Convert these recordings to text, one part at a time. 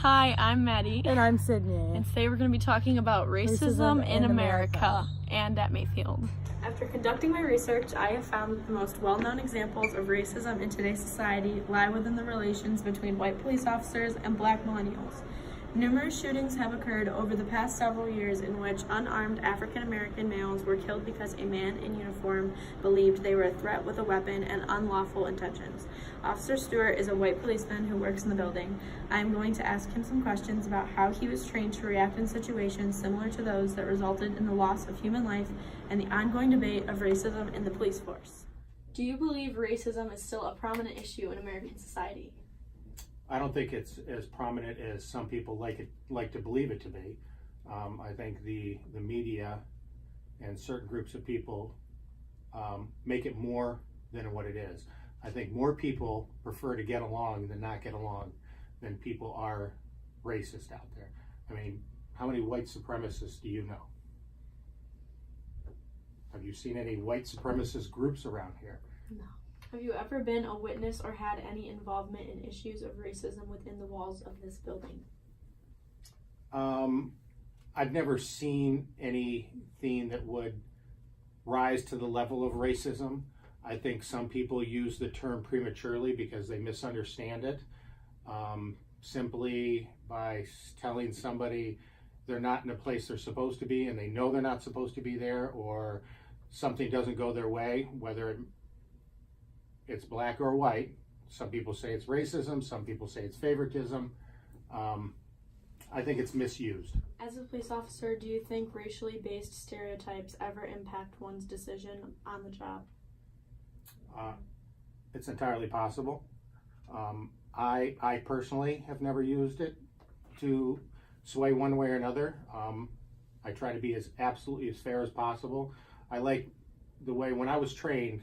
Hi, I'm Maddie. And I'm Cidney. And today we're going to be talking about racism in America and at Mayfield. After conducting my research, I have found that the most well-known examples of racism in today's society lie within the relations between white police officers and black millennials. Numerous shootings have occurred over the past several years in which unarmed African-American males were killed because a man in uniform believed they were a threat with a weapon and unlawful intentions. Officer Stewart is a white policeman who works in the building. I am going to ask him some questions about how he was trained to react in situations similar to those that resulted in the loss of human life and the ongoing debate of racism in the police force. Do you believe racism is still a prominent issue in American society? I don't think it's as prominent as some people like to believe it to be. I think the media and certain groups of people make it more than what it is. I think more people prefer to get along than not get along than people are racist out there. I mean, how many white supremacists do you know? Have you seen any white supremacist groups around here? No. Have you ever been a witness or had any involvement in issues of racism within the walls of this building? I've never seen anything that would rise to the level of racism. I think some people use the term prematurely because they misunderstand it. Simply by telling somebody they're not in a place they're supposed to be and they know they're not supposed to be there, or something doesn't go their way, whether it's black or white. Some people say it's racism, some people say it's favoritism. I think it's misused. As a police officer, do you think racially based stereotypes ever impact one's decision on the job? It's entirely possible. I personally have never used it to sway one way or another. I try to be as absolutely as fair as possible. I like the way, when I was trained,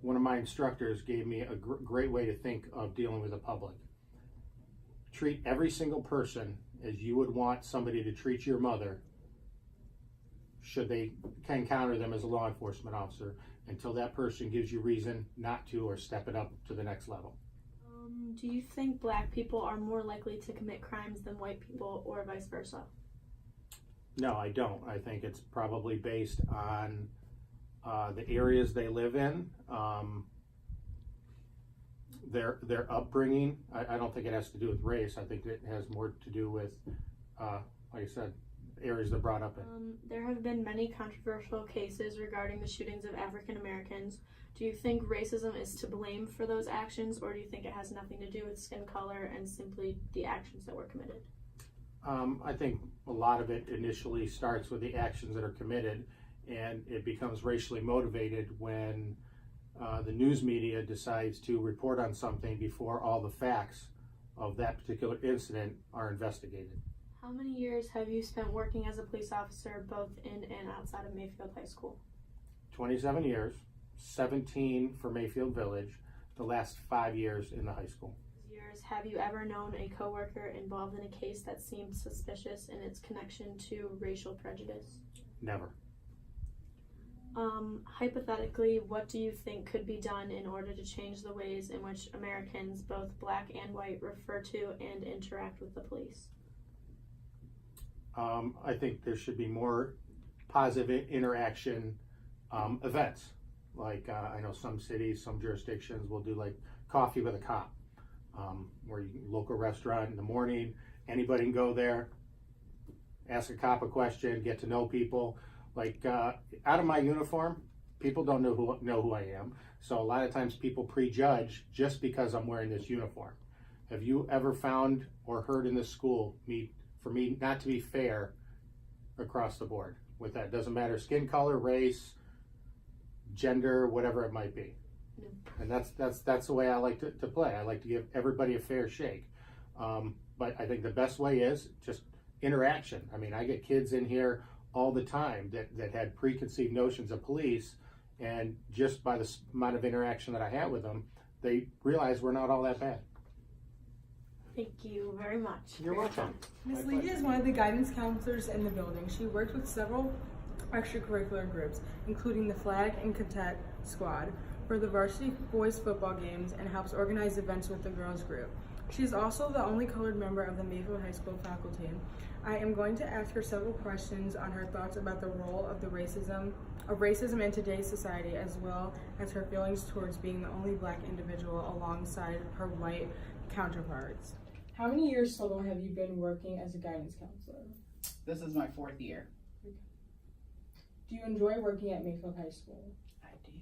one of my instructors gave me a great way to think of dealing with the public. Treat every single person as you would want somebody to treat your mother should they encounter them as a law enforcement officer, until that person gives you reason not to or step it up to the next level. Do you think black people are more likely to commit crimes than white people, or vice versa? No, I don't. I think it's probably based on the areas they live in, their upbringing. I don't think it has to do with race. I think it has more to do with, like I said, areas they're brought up in. There have been many controversial cases regarding the shootings of African Americans. Do you think racism is to blame for those actions, or do you think it has nothing to do with skin color and simply the actions that were committed? I think a lot of it initially starts with the actions that are committed, and it becomes racially motivated when the news media decides to report on something before all the facts of that particular incident are investigated. How many years have you spent working as a police officer both in and outside of Mayfield High School? 27 years, 17 for Mayfield Village, the last 5 years in the high school. Have you ever known a coworker involved in a case that seemed suspicious in its connection to racial prejudice? Never. Hypothetically, what do you think could be done in order to change the ways in which Americans, both black and white, refer to and interact with the police? I think there should be more positive interaction events. Like I know some cities, some jurisdictions will do like coffee with a cop, where you local restaurant in the morning, anybody can go there, ask a cop a question, get to know people. Like out of my uniform, people don't know who I am. So a lot of times people prejudge just because I'm wearing this uniform. Have you ever found or heard in this school for me not to be fair across the board with that? Doesn't matter skin color, race, gender, whatever it might be. And that's the way I like to play. I like to give everybody a fair shake. But I think the best way is just interaction. I mean, I get kids in here all the time that had preconceived notions of police, and just by the amount of interaction that I had with them, they realize we're not all that bad. Thank you very much. You're welcome. Ms. Lee is one of the guidance counselors in the building. She works with several extracurricular groups, including the Flag and Cadet Squad, for the varsity boys football games, and helps organize events with the girls group. She is also the only colored member of the Mayfield High School faculty. I am going to ask her several questions on her thoughts about the role of racism in today's society, as well as her feelings towards being the only Black individual alongside her white counterparts. How many years total have you been working as a guidance counselor? This is my 4th year. Do you enjoy working at Mayfield High School? I do.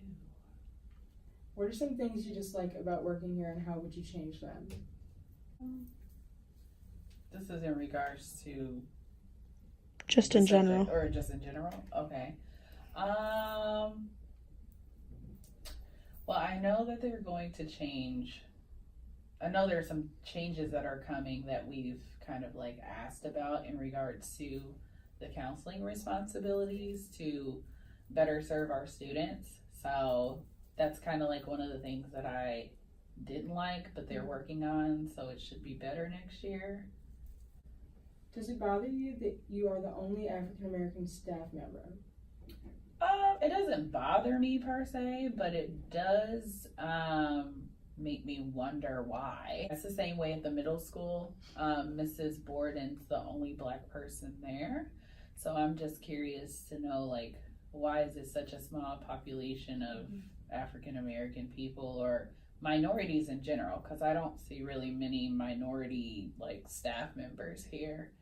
What are some things you dislike about working here, and how would you change them? This is in regards to Just in general. Or just in general? Okay. Well, I know that they're going to change. I know there are some changes that are coming that we've kind of like asked about in regards to the counseling responsibilities to better serve our students. So that's kind of like one of the things that I didn't like, but they're working on, so it should be better next year. Does it bother you that you are the only African American staff member? It doesn't bother me per se, but it does make me wonder why. It's the same way at the middle school. Mrs. Borden's the only Black person there. So I'm just curious to know, like, why is it such a small population of African American people or minorities in general? Because I don't see really many minority, like, staff members here.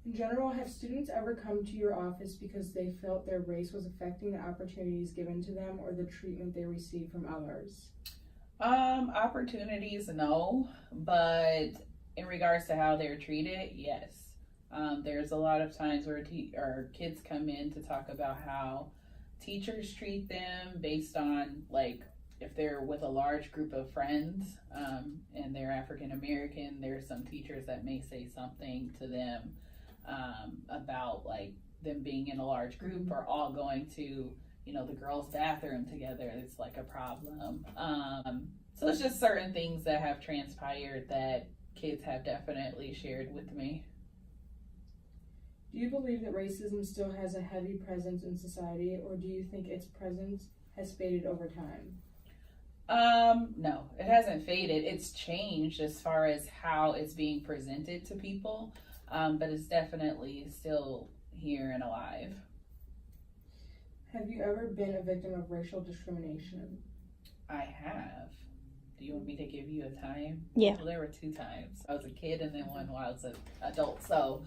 In general, have students ever come to your office because they felt their race was affecting the opportunities given to them or the treatment they received from others? Opportunities, no, but in regards to how they're treated, yes. There's a lot of times where kids come in to talk about how teachers treat them based on, like, if they're with a large group of friends and they're African American, there's some teachers that may say something to them about, like, them being in a large group or all going to, you know, the girls' bathroom together. It's like a problem. So it's just certain things that have transpired that kids have definitely shared with me. Do you believe that racism still has a heavy presence in society, or do you think its presence has faded over time? No, it hasn't faded. It's changed as far as how it's being presented to people, but it's definitely still here and alive. Have you ever been a victim of racial discrimination? I have. Do you want me to give you a time? Yeah. Well, there were 2 times. I was a kid and then one while I was an adult. So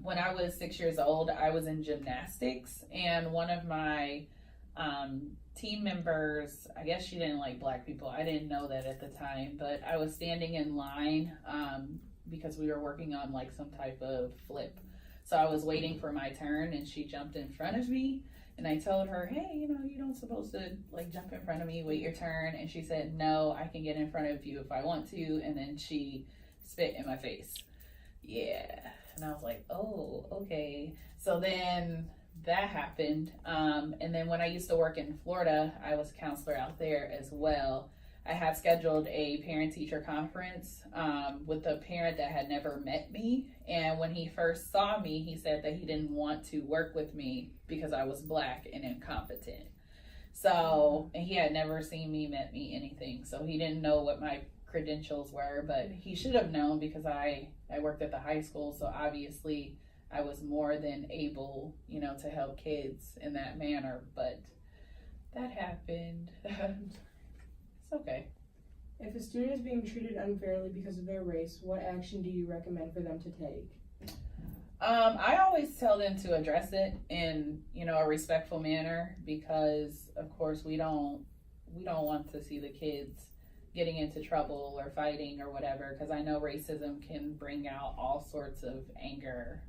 when I was 6 years old, I was in gymnastics, and one of my team members, I guess she didn't like Black people. I didn't know that at the time, but I was standing in line because we were working on like some type of flip. So I was waiting for my turn, and she jumped in front of me, and I told her, hey, you know, you don't supposed to like jump in front of me, wait your turn. And she said, no, I can get in front of you if I want to. And then she spit in my face. Yeah. And I was like, oh, okay. So then that happened. And then when I used to work in Florida, I was a counselor out there as well. I had scheduled a parent-teacher conference with a parent that had never met me. And when he first saw me, he said that he didn't want to work with me because I was Black and incompetent. So, and he had never seen me, met me, anything. So he didn't know what my credentials were, but he should have known because I worked at the high school. So obviously I was more than able, you know, to help kids in that manner. But that happened. It's okay. If a student is being treated unfairly because of their race, what action do you recommend for them to take? I always tell them to address it in, you know, a respectful manner, because of course we don't want to see the kids getting into trouble or fighting or whatever, because I know racism can bring out all sorts of anger,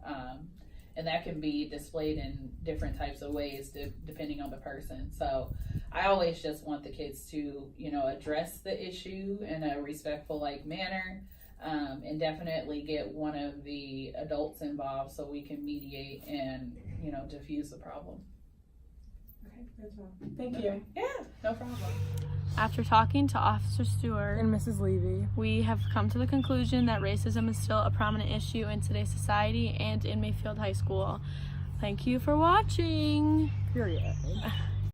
and that can be displayed in different types of ways depending on the person. So I always just want the kids to, you know, address the issue in a respectful like manner, and definitely get one of the adults involved so we can mediate and, you know, diffuse the problem. Okay, that's all. Thank you. Yeah, no problem. After talking to Officer Stewart And Mrs. Levy. we have come to the conclusion that racism is still a prominent issue in today's society and in Mayfield High School. Thank you for watching. Period.